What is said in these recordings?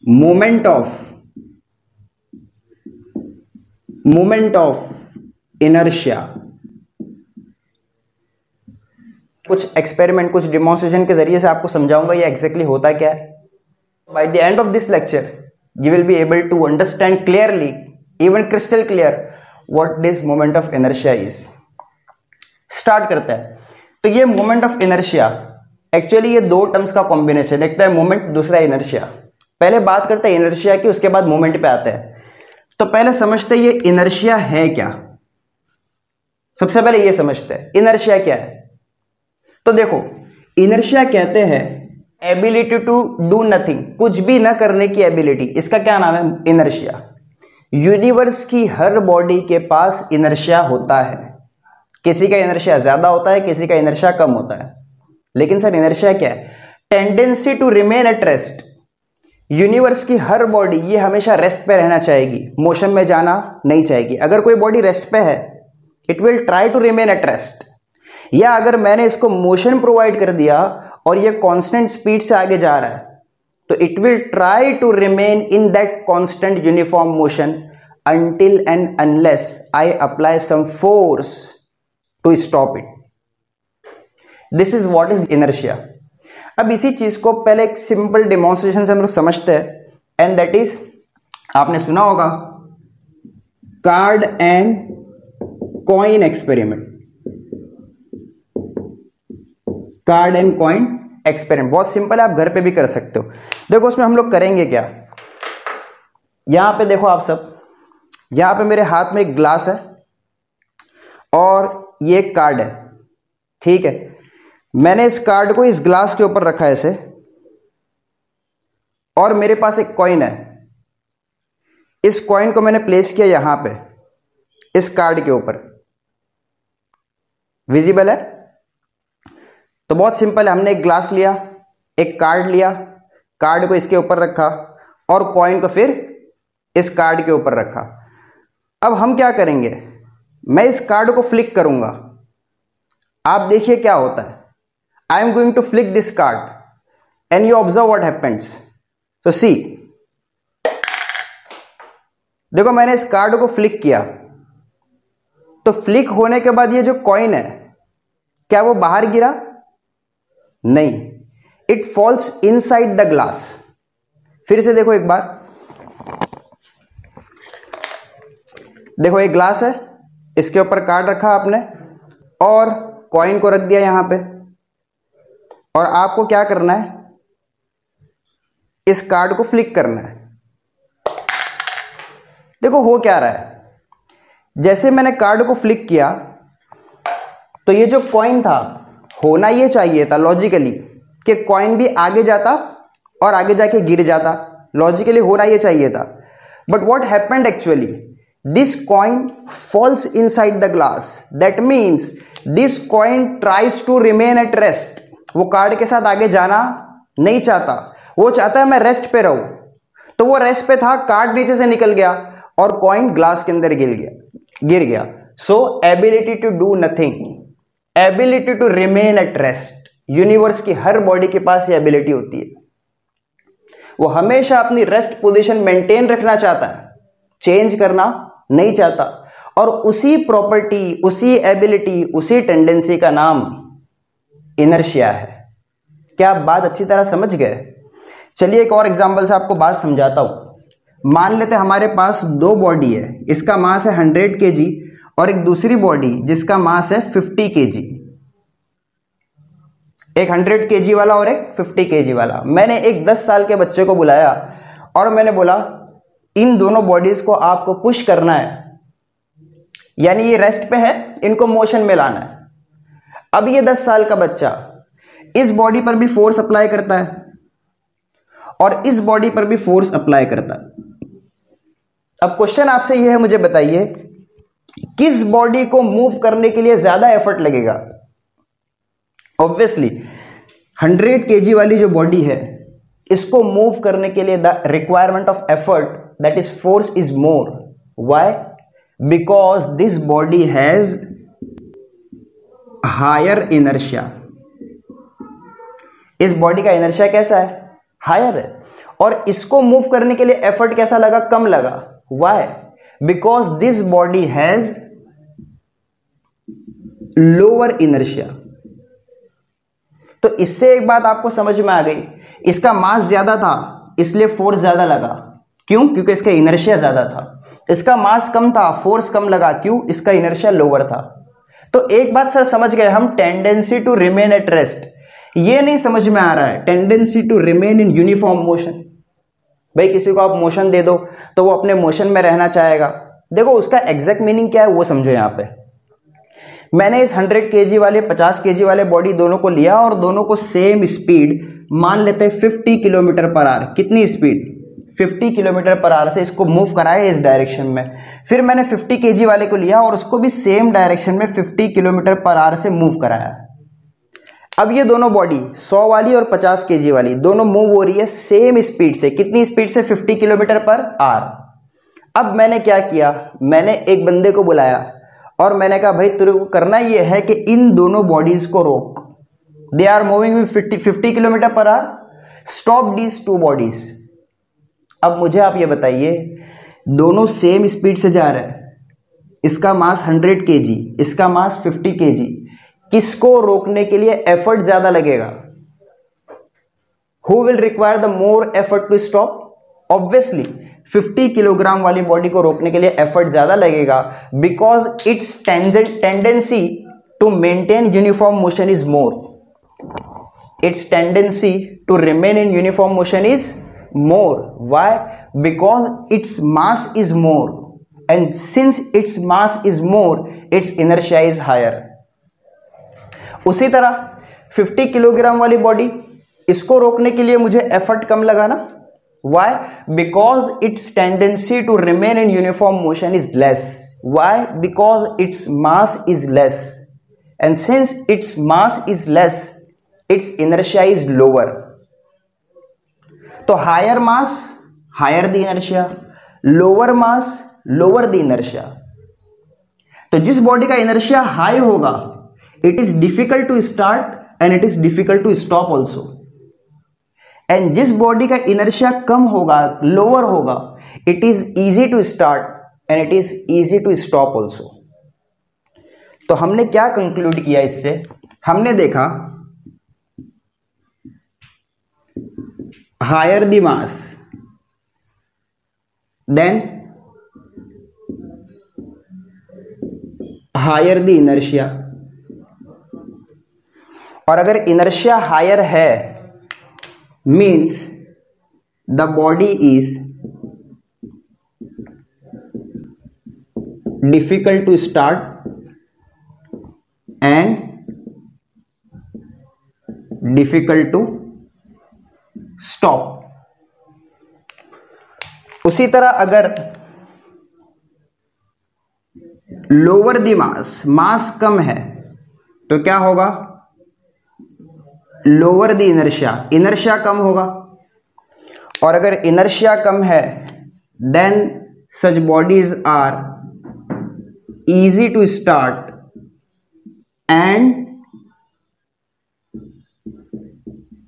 Moment of inertia. कुछ experiment, कुछ demonstration के जरिए से आपको समझाऊंगा ये एग्जैक्टली होता क्या है। By the end of this lecture you will be able to understand clearly, even crystal clear, what this moment of inertia is. Start करते हैं। तो ये मोमेंट ऑफ इनर्शिया एक्चुअली ये दो टर्म्स का कॉम्बिनेशन, एक तो है मोमेंट, दूसरा इनर्शिया। पहले बात करते हैं इनर्शिया की, उसके बाद मोमेंट पे आते हैं। तो पहले समझते हैं ये इनर्शिया है क्या। सबसे पहले ये समझते हैं इनर्शिया क्या है। तो देखो, इनर्शिया कहते हैं एबिलिटी टू डू नथिंग, कुछ भी ना करने की एबिलिटी, इसका क्या नाम है, इनर्शिया। यूनिवर्स की हर बॉडी के पास इनर्शिया होता है। किसी का इनर्शिया ज्यादा होता है, किसी का इनर्शिया कम होता है। लेकिन सर इनर्शिया क्या है, tendency to remain at rest. Universe की हर बॉडी ये हमेशा रेस्ट पे रहना चाहेगी, मोशन में जाना नहीं चाहेगी। अगर कोई बॉडी रेस्ट पे है, it will try to remain at rest. या अगर मैंने इसको मोशन प्रोवाइड कर दिया और ये कांस्टेंट स्पीड से आगे जा रहा है, तो it will try to remain in that constant uniform motion until and unless I apply some force to stop it. This is what is inertia. अब इसी चीज को पहले एक सिंपल डेमोन्स्ट्रेशन से हम लोग समझते हैं, एंड दैट इज, आपने सुना होगा card and coin experiment. Card and coin experiment बहुत सिंपल है, आप घर पे भी कर सकते हो। देखो उसमें हम लोग करेंगे क्या, यहां पे देखो आप सब, यहां पे मेरे हाथ में एक ग्लास है और ये एक कार्ड है, ठीक है। मैंने इस कार्ड को इस ग्लास के ऊपर रखा है ऐसे, और मेरे पास एक कॉइन है। इस कॉइन को मैंने प्लेस किया यहां पे इस कार्ड के ऊपर, विजिबल है। तो बहुत सिंपल है, हमने एक ग्लास लिया, एक कार्ड लिया, कार्ड को इसके ऊपर रखा और कॉइन को फिर इस कार्ड के ऊपर रखा। अब हम क्या करेंगे, मैं इस कार्ड को फ्लिक करूंगा, आप देखिए क्या होता है। I am going to flick this card and you observe what happens. तो सी, देखो मैंने इस कार्ड को फ्लिक किया, तो फ्लिक होने के बाद ये जो कॉइन है, क्या वो बाहर गिरा? नहीं, it falls inside the glass. फिर से देखो एक बार, देखो एक ग्लास है, इसके ऊपर कार्ड रखा आपने और कॉइन को रख दिया यहां पे, और आपको क्या करना है, इस कार्ड को फ्लिक करना है। देखो हो क्या रहा है, जैसे मैंने कार्ड को फ्लिक किया तो ये जो कॉइन था, होना ये चाहिए था लॉजिकली कि कॉइन भी आगे जाता और आगे जाके गिर जाता, लॉजिकली होना ये चाहिए था। But what happened actually, this coin falls inside the glass. That means this coin tries to remain at rest. वो कार्ड के साथ आगे जाना नहीं चाहता, वो चाहता है मैं रेस्ट पे रहूं। तो वो रेस्ट पे था, कार्ड नीचे से निकल गया और कॉइन ग्लास के अंदर गिर गया। So ability to do nothing, ability to remain at rest, universe की हर बॉडी के पास ये एबिलिटी होती है। वो हमेशा अपनी रेस्ट पोजीशन मेंटेन रखना चाहता है, चेंज करना नहीं चाहता। और उसी प्रॉपर्टी, उसी एबिलिटी, उसी टेंडेंसी का नाम इनर्शिया है। क्या आप बात अच्छी तरह समझ गए? चलिए एक और एग्जांपल से आपको बात समझाता हूं। मान लेते हैं हमारे पास दो बॉडी है, इसका मास है 100 kg और एक दूसरी बॉडी जिसका मास है 50 kg। एक 100 kg वाला और एक 50 kg वाला। मैंने एक 10 साल के बच्चे को बुलाया और मैंने बोला इन दोनों बॉडीज को आपको पुश करना है, यानी ये रेस्ट पे है, इनको मोशन में लाना है। अब ये 10 साल का बच्चा इस बॉडी पर भी फोर्स अप्लाई करता है और इस बॉडी पर भी फोर्स अप्लाई करता है। अब क्वेश्चन आपसे ये है, मुझे बताइए किस बॉडी को मूव करने के लिए ज्यादा एफर्ट लगेगा? ऑब्वियसली 100 kg वाली जो बॉडी है, इसको मूव करने के लिए the requirement of effort, that is force, is more. Why? Because this body has higher inertia. इस बॉडी का इनर्शिया कैसा है? हायर है। और इसको मूव करने के लिए एफर्ट कैसा लगा? कम लगा। Why? Because this body has lower inertia. तो इससे एक बात आपको समझ में आ गई, इसका मास ज्यादा था इसलिए फोर्स ज्यादा लगा। क्यों? क्योंकि इसका इनर्शिया ज्यादा था। इसका मास कम था, फोर्स कम लगा। क्यों? इसका इनर्शिया लोअर था। तो एक बात सर समझ गए हम, tendency to remain at rest. ये नहीं समझ में आ रहा है tendency to remain in uniform motion. भाई किसी को आप मोशन दे दो तो वो अपने मोशन में रहना चाहेगा। देखो उसका एग्जैक्ट मीनिंग क्या है वो समझो। यहां पे मैंने इस 100 kg वाले 50 kg वाले बॉडी दोनों को लिया और दोनों को सेम स्पीड मान लेते हैं 50 किलोमीटर पर आवर। कितनी स्पीड? 50 किलोमीटर पर आवर से इसको मूव कराया इस डायरेक्शन में। फिर मैंने 50 kg वाले को लिया और उसको भी सेम डायरेक्शन में 50 किलोमीटर पर आवर से मूव कराया। अब ये दोनों बॉडी 100 वाली और 50 kg वाली दोनों मूव हो रही है सेम स्पीड से। कितनी स्पीड से? 50 किलोमीटर पर आवर। अब मैंने क्या किया, मैंने एक बंदे को बुलाया और मैंने कहा भाई तेरे को करना ये है कि इन दोनों बॉडीज को रोक। They are moving with 50 kilometre per hour, stop these two bodies. अब मुझे आप ये बताइए, दोनों सेम स्पीड से जा रहे हैं, इसका मास 100 kg, इसका मास 50 kg, किसको रोकने के लिए एफर्ट ज्यादा लगेगा? Who will require the more effort to stop? Obviously 50 kilogram वाली बॉडी को रोकने के लिए एफर्ट ज्यादा लगेगा, because its tendency to maintain uniform motion is more. Its tendency to remain in uniform motion is more. Why? Because its mass is more, and since its mass is more, its inertia is higher. उसी तरह 50 kilogram वाली body, इसको रोकने के लिए मुझे effort कम लगाना। Why? Because its tendency to remain in uniform motion is less. Why? Because its mass is less, and since its mass is less, its inertia is lower. तो higher mass higher the inertia, lower mass lower the inertia. तो जिस body का inertia high होगा, it is difficult to start and it is difficult to stop also. And जिस body का inertia कम होगा, lower होगा, it is easy to start and it is easy to stop also. तो हमने क्या कंक्लूड किया इससे? हमने देखा higher the mass, then higher the inertia। और अगर inertia higher है means the body is difficult to start and difficult to stop. उसी तरह अगर लोअर द मास, मास कम है तो क्या होगा? लोअर द इनर्शिया, इनर्शिया कम होगा। और अगर इनर्शिया कम है then such bodies are easy to start and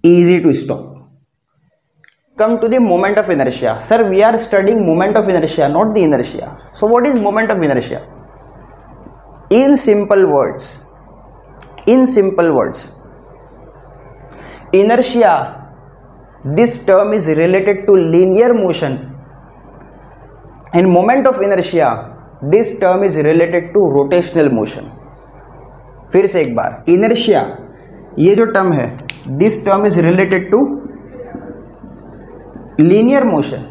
easy to stop. Come to the moment of inertia. Sir, we are studying moment of inertia, not the inertia. So what is moment of inertia? In simple words, inertia, this term is related to linear motion, and moment of inertia, this term is related to rotational motion. फिर से एक बार, inertia ये जो term है, this term is related to linear motion,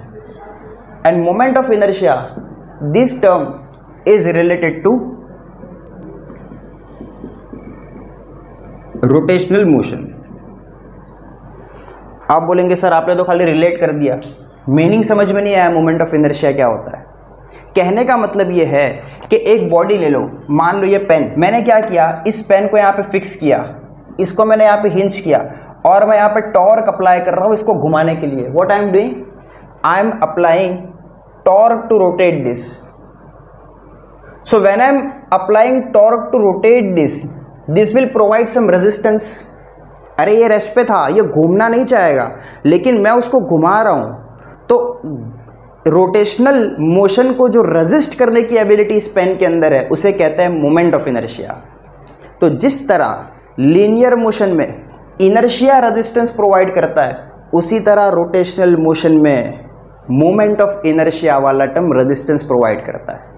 and moment of inertia, this term is related to rotational motion। आप बोलेंगे sir आपने तो खाली रिलेट कर दिया, मीनिंग समझ में नहीं आया मोमेंट ऑफ इनर्शिया क्या होता है। कहने का मतलब ये है कि एक बॉडी ले लो, मान लो ये पेन, मैंने क्या किया, इस पेन को यहाँ पे फिक्स किया, इसको मैंने यहाँ पे हिंच किया और मैं यहाँ पे टॉर्क अप्लाई कर रहा हूँ इसको घुमाने के लिए। What I am doing? I am applying torque to rotate this. So when I am applying torque to rotate this, this will provide some resistance अरे ये रेस्ट पे था, ये घूमना नहीं चाहेगा, लेकिन मैं उसको घुमा रहा हूं, तो रोटेशनल मोशन को जो रेजिस्ट करने की एबिलिटी इस पेन के अंदर है उसे कहते हैं मोमेंट ऑफ इनर्शिया। तो जिस तरह लीनियर मोशन में इनर्शिया रेजिस्टेंस प्रोवाइड करता है, उसी तरह रोटेशनल मोशन में मोमेंट ऑफ इनर्शिया वाला टर्म रेजिस्टेंस प्रोवाइड करता है।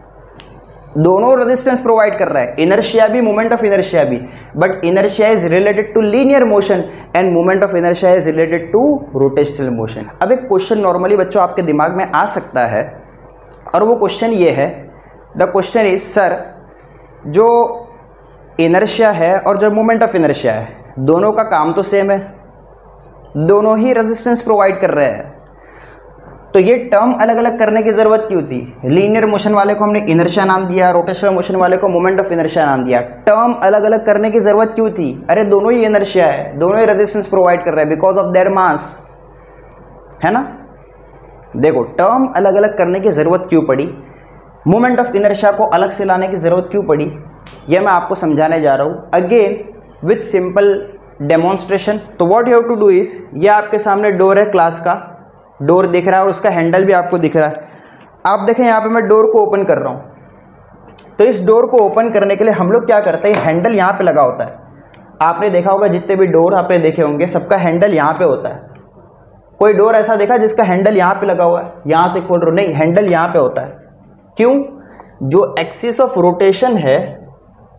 दोनों रेजिस्टेंस प्रोवाइड कर रहा है, इनर्शिया भी मोमेंट ऑफ इनर्शिया भी, but inertia is related to linear motion and moment of inertia is related to rotational motion. अब एक क्वेश्चन नॉर्मली बच्चों आपके दिमाग में आ सकता है, और वो क्वेश्चन ये है, द क्वेश्चन इज सर जो इनर्शिया है और जो मोमेंट ऑफ इनर्शिया है, दोनों का काम तो सेम है, दोनों ही रेजिस्टेंस प्रोवाइड कर रहे हैं, तो ये टर्म अलग अलग करने की जरूरत क्यों थी? लीनियर मोशन वाले को हमने इनर्शिया नाम दिया, रोटेशनल मोशन वाले को मोमेंट ऑफ इनर्शिया नाम दिया, टर्म अलग अलग करने की जरूरत क्यों थी? अरे दोनों ही इनर्शिया है, दोनों ही रेजिस्टेंस प्रोवाइड कर रहे हैं बिकॉज ऑफ देयर मास, है ना। देखो टर्म अलग अलग करने की जरूरत क्यों पड़ी, मोमेंट ऑफ इनर्शिया को अलग से लाने की जरूरत क्यों पड़ी, यह मैं आपको समझाने जा रहा हूं अगेन विथ सिंपल डेमोन्स्ट्रेशन। तो what you have to do is, ये आपके सामने डोर है, क्लास का डोर दिख रहा है और उसका हैंडल भी आपको दिख रहा है। आप देखें यहाँ पे मैं डोर को ओपन कर रहा हूँ, तो इस डोर को ओपन करने के लिए हम लोग क्या करते हैं, हैंडल यहाँ पे लगा होता है। आपने देखा होगा जितने भी डोर आपने देखे होंगे सबका हैंडल यहाँ पे होता है। कोई डोर ऐसा देखा जिसका हैंडल यहाँ पे लगा हुआ है, यहाँ से खोल रहे हो, नहीं, हैंडल यहाँ पे होता है। क्यों? जो एक्सिस ऑफ रोटेशन है,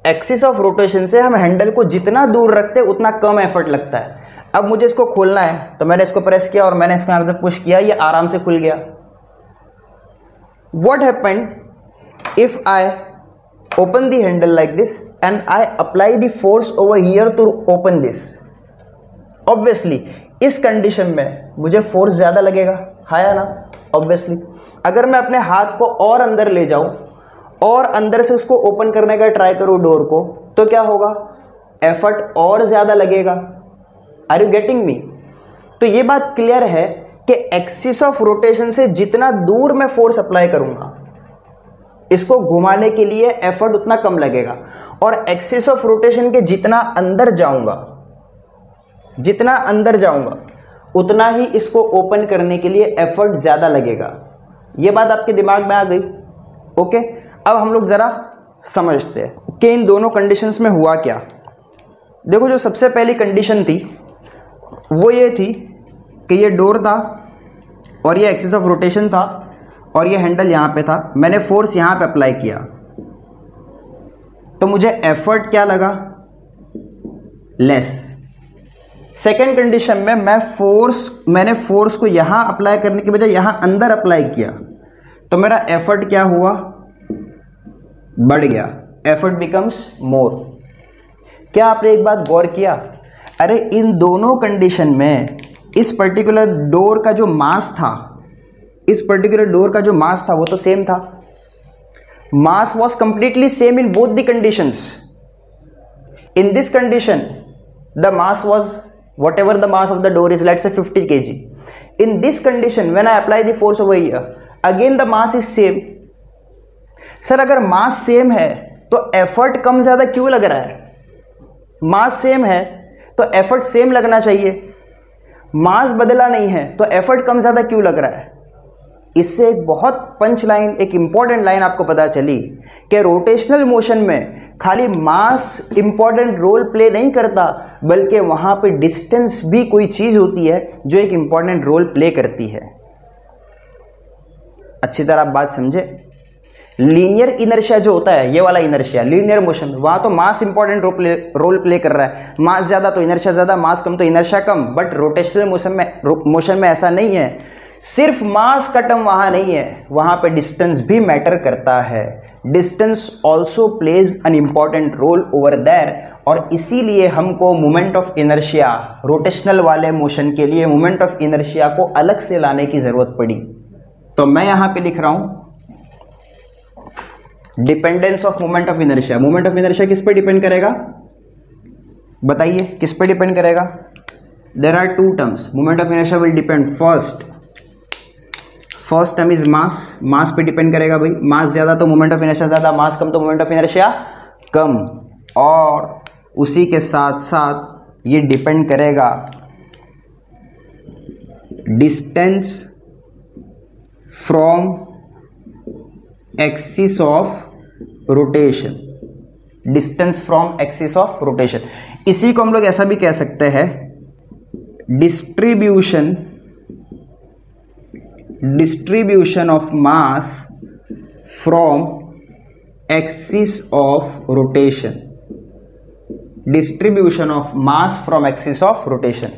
एक्सिस ऑफ रोटेशन से हम हैंडल को जितना दूर रखते हैं उतना कम एफर्ट लगता है। अब मुझे इसको खोलना है, तो मैंने इसको प्रेस किया और मैंने इसको यहां से पुश किया, ये आराम से खुल गया। What happened if I open the handle like this and I apply the force over here to open this? Obviously इस कंडीशन में मुझे फोर्स ज्यादा लगेगा, है ना। ऑब्वियसली अगर मैं अपने हाथ को और अंदर ले जाऊं और अंदर से उसको ओपन करने का ट्राई करूं डोर को, तो क्या होगा, एफर्ट और ज्यादा लगेगा। Are you getting me? तो ये बात क्लियर है कि एक्सिस ऑफ रोटेशन से जितना दूर मैं फोर्स अप्लाई करूंगा, इसको घुमाने के लिए एफर्ट उतना कम लगेगा, और एक्सिस ऑफ रोटेशन के जितना अंदर जाऊंगा, जितना अंदर जाऊंगा उतना ही इसको ओपन करने के लिए एफर्ट ज्यादा लगेगा। ये बात आपके दिमाग में आ गई? ओके, अब हम लोग जरा समझते हैं कि इन दोनों कंडीशंस में हुआ क्या। देखो जो सबसे पहली कंडीशन थी वो ये थी कि ये डोर था और ये एक्सिस ऑफ रोटेशन था और ये हैंडल यहाँ पे था, मैंने फोर्स यहाँ पे अप्लाई किया, तो मुझे एफर्ट क्या लगा, लेस। सेकेंड कंडीशन में मैंने फोर्स को यहाँ अप्लाई करने के बजाय यहाँ अंदर अप्लाई किया, तो मेरा एफर्ट क्या हुआ, बढ़ गया, एफर्ट बिकम्स मोर। क्या आपने एक बात गौर किया, अरे इन दोनों कंडीशन में इस पर्टिकुलर डोर का जो मास था, इस पर्टिकुलर डोर का जो मास था वो तो सेम था, मास was completely same in both the conditions. In this condition the mass was whatever the mass of the door is, let's say 50 kg. In this condition when I apply the force over here, again the mass is same. Sir अगर mass same है तो effort कम ज्यादा क्यों लग रहा है? Mass same है तो एफर्ट सेम लगना चाहिए, मास बदला नहीं है तो एफर्ट कम ज्यादा क्यों लग रहा है? इससे एक बहुत पंच लाइन, एक इंपॉर्टेंट लाइन आपको पता चली कि रोटेशनल मोशन में खाली मास इंपॉर्टेंट रोल प्ले नहीं करता, बल्कि वहां पे डिस्टेंस भी कोई चीज होती है जो एक इंपॉर्टेंट रोल प्ले करती है। अच्छी तरह आप बात समझे। लीनियर इनर्शिया जो होता है, ये वाला इनर्शिया, लीनियर मोशन, वहां तो मास इंपॉर्टेंट रोल प्ले कर रहा है, मास ज्यादा तो इनर्शिया ज्यादा, मास कम तो inertia come. But rotational motion में ऐसा नहीं है, सिर्फ मास का टर्म वहां नहीं है, वहां पे डिस्टेंस भी मैटर करता है। Distance also plays an important role over there, और इसीलिए हमको मोमेंट ऑफ इनर्शिया, रोटेशनल वाले मोशन के लिए मोमेंट ऑफ इनर्शिया को अलग से लाने की जरूरत पड़ी। तो मैं यहां पे लिख रहा हूं dependence of moment of inertia. Moment of inertia किस पे डिपेंड करेगा, बताइए किस पे डिपेंड करेगा? There are two terms, moment of inertia will depend first term is mass, mass पे डिपेंड करेगा भाई, मास ज्यादा तो मोमेंट ऑफ इनर्शिया ज्यादा, मास कम तो मोमेंट ऑफ इनर्शिया कम। और उसी के साथ साथ ये डिपेंड करेगा distance from axis of rotation, distance from axis of rotation. इसी को हम लोग ऐसा भी कह सकते हैं, distribution of mass from axis of rotation, distribution of mass from axis of rotation.